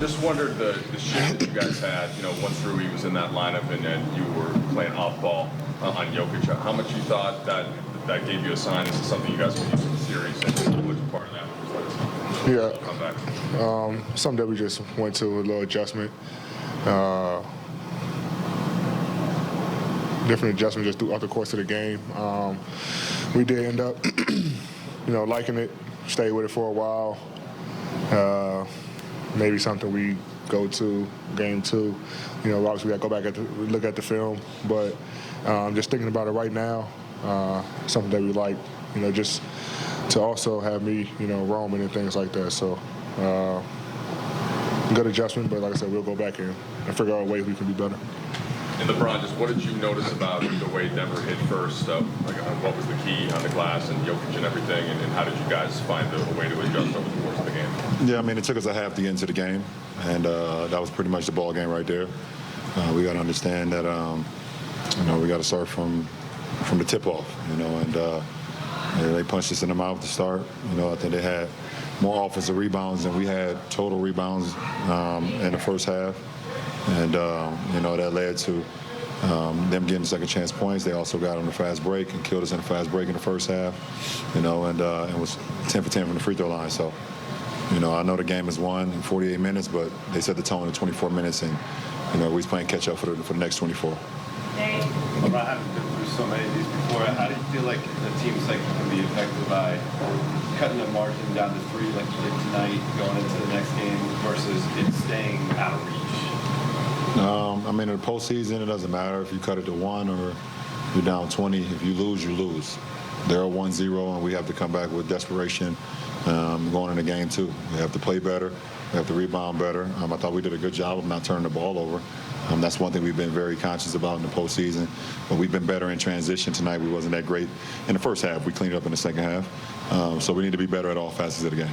Just wondered the shift that you guys had, once Rui was in that lineup and then you were playing off ball on Jokic. How much you thought that gave you a sign? This is something you guys can use in the series, and how much part of that was come back? Something that we just went to a little adjustment. Different adjustment just throughout the course of the game. We did end up, liking it, stayed with it for a while. Maybe something we go to game 2. Obviously we got to go back look at the film, but just thinking about it right now, something that we like, just to also have me, roaming and things like that. So good adjustment, but like I said, we'll go back and figure out ways we can be better. And LeBron, just what did you notice about the way Denver hit first? What was the key on the glass and Jokic and everything, and how did you guys find a way to adjust over the course of the game? Yeah, it took us a half to get into the game, and that was pretty much the ball game right there. We got to understand that, we got to start from the tip-off, and they punched us in the mouth to start. I think they had more offensive rebounds than we had total rebounds in the first half. And, that led to them getting second chance points. They also got on the fast break and killed us in the fast break in the first half, and was 10 for 10 from the free throw line. So, I know the game is won in 48 minutes, but they set the tone in 24 minutes, and, we're playing catch up for the next 24. LeBron, having been through so many of these before, how do you feel like the team's can be affected by cutting the margin down to 3 like you did tonight, going into the next game, versus it staying out of reach? In the postseason, it doesn't matter if you cut it to 1 or you're down 20. If you lose, you lose. They're 1-0, and we have to come back with desperation going into game 2. We have to play better. We have to rebound better. I thought we did a good job of not turning the ball over. That's one thing we've been very conscious about in the postseason. But we've been better in transition tonight. We wasn't that great in the first half. We cleaned it up in the second half. So we need to be better at all facets of the game.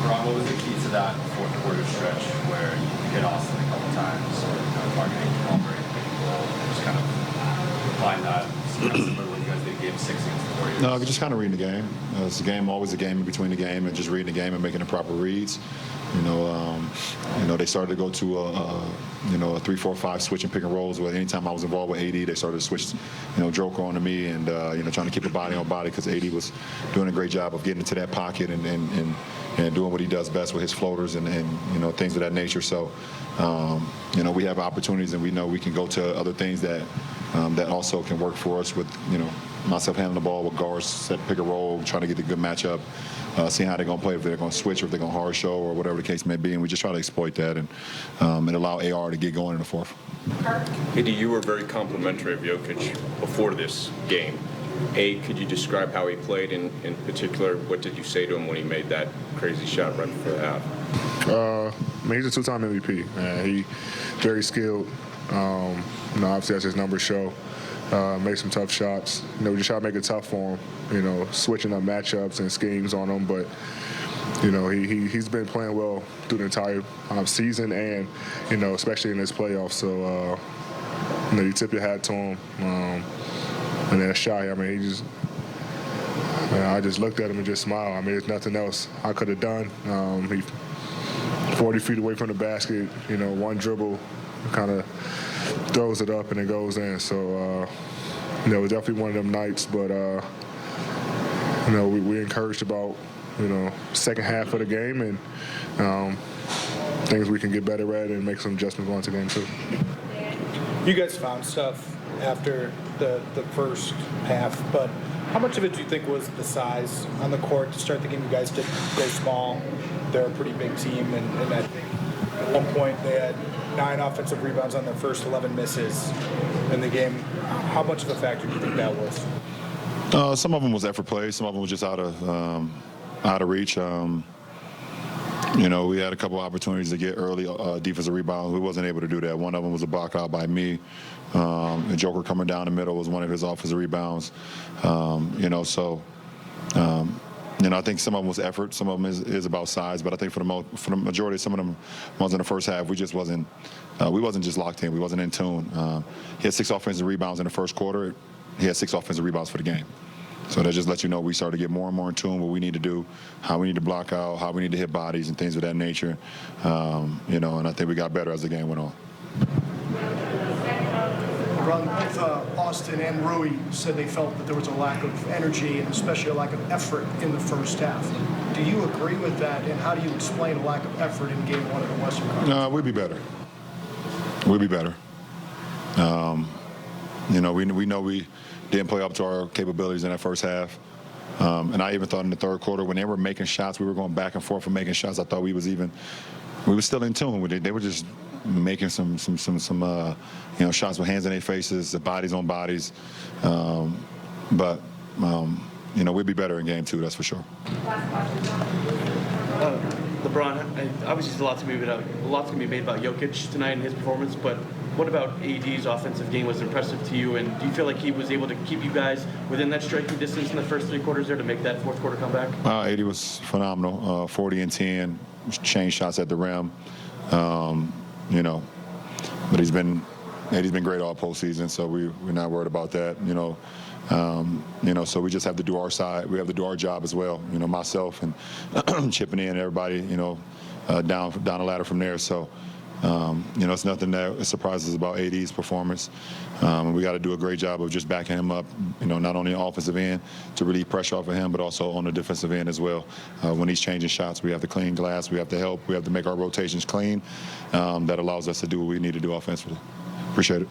Ron, what was the key to that fourth quarter stretch where you hit Austin a couple times, or targeting the ball break, just kind of applying that similar to what you guys did game 6 against the Warriors? No, just kind of reading the game. It's a game, always a game in between the game, and just reading the game and making the proper reads. They started to go to a 3-4-5 switch and pick and rolls. Where anytime I was involved with AD, they started to switch, Joker onto me, and trying to keep it body on body, because AD was doing a great job of getting into that pocket and doing what he does best with his floaters and things of that nature. So we have opportunities, and we know we can go to other things that also can work for us with myself handling the ball with guards, set pick and roll, trying to get a good matchup, seeing how they're going to play, if they're going to switch or if they're going to hard show or whatever the case may be, and we just try to exploit that and allow AR to get going in the fourth. AD, you were very complimentary of Jokic before this game. Could you describe how he played in particular? What did you say to him when he made that crazy shot right before the half? He's a 2-time MVP. He very skilled. Obviously, as his numbers show, made some tough shots. We just try to make it tough for him. Switching up matchups and schemes on him, but he's been playing well through the entire season, and especially in this playoffs. So you tip your hat to him. And then a shot, I just looked at him and just smiled. There's nothing else I could have done. He 40 feet away from the basket, one dribble, kind of throws it up and it goes in. So, it was definitely one of them nights. But, we encouraged about, second half of the game and things we can get better at and make some adjustments going to game 2. You guys found stuff after the first half, but how much of it do you think was the size on the court to start the game? You guys did go small. They're a pretty big team, and I think at one point they had 9 offensive rebounds on their first 11 misses in the game. How much of a factor do you think that was? Some of them was effort play. Some of them was just out of reach. We had a couple opportunities to get early defensive rebounds. We wasn't able to do that. One of them was a block out by me. The Joker coming down the middle was one of his offensive rebounds. I think some of them was effort. Some of them is about size. But I think for the majority of some of them ones in the first half, we wasn't just locked in. We wasn't in tune. He had 6 offensive rebounds in the first quarter. He had 6 offensive rebounds for the game. So that just lets you know we start to get more and more in tune what we need to do, how we need to block out, how we need to hit bodies and things of that nature. And I think we got better as the game went on. LeBron, both Austin and Rui said they felt that there was a lack of energy and especially a lack of effort in the first half. Do you agree with that, and how do you explain a lack of effort in Game 1 of the Western Conference? We'd be better. We'd be better. We know we didn't play up to our capabilities in that first half. And I even thought in the third quarter when they were making shots, we were going back and forth and making shots. I thought we were still in tune with it. They were just making some shots with hands in their faces, the bodies on bodies. But we'd be better in Game 2, that's for sure. LeBron, obviously there's a lot to be made about Jokic tonight and his performance, but what about AD's offensive game was impressive to you, and do you feel like he was able to keep you guys within that striking distance in the first 3 quarters there to make that fourth quarter comeback? AD was phenomenal, 40 and 10, changed shots at the rim, but AD's been great all postseason, so we're not worried about that, so we just have to do our side. We have to do our job as well, myself and chipping in everybody, down the ladder from there. So, it's nothing that surprises about AD's performance. We got to do a great job of just backing him up, not only on the offensive end to relieve pressure off of him, but also on the defensive end as well. When he's changing shots, we have to clean glass, we have to help, we have to make our rotations clean. That allows us to do what we need to do offensively. Appreciate it.